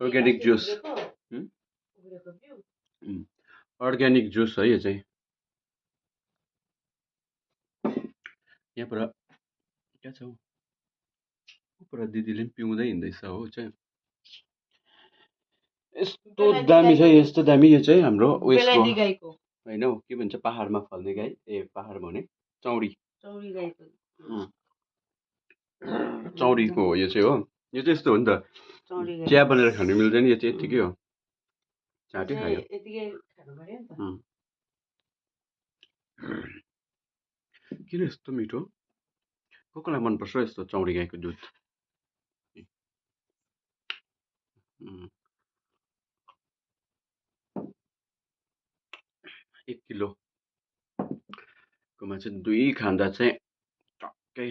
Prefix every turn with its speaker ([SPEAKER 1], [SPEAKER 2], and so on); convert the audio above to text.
[SPEAKER 1] organic juice organic juice है यो चाहिँ यहाँबाट क्या छ पुरा दिदीले पनि पिउँदै हिँड्दैछ हो चाहिँ यस्तो दामी छ यस्तो दामी यो चाहिँ हाम्रो उयसको होइन हौ के भन्छ पहाडमा फल्ने गाई ए पहाड भने चौरी चौरीको हो यो चाहिँ हो यो चाहिँ यस्तो हो नि त चिया बनेर खानु मिल्दैन यो चाहिँ यतिकै हो चाटै खायो किन यस्तो मिठो कसलाई मनपर्छ यस्तो चौरी गाईको दुध 1 किलो कोमा चाहिँ 2 खाँदा चाहिँ टक्कै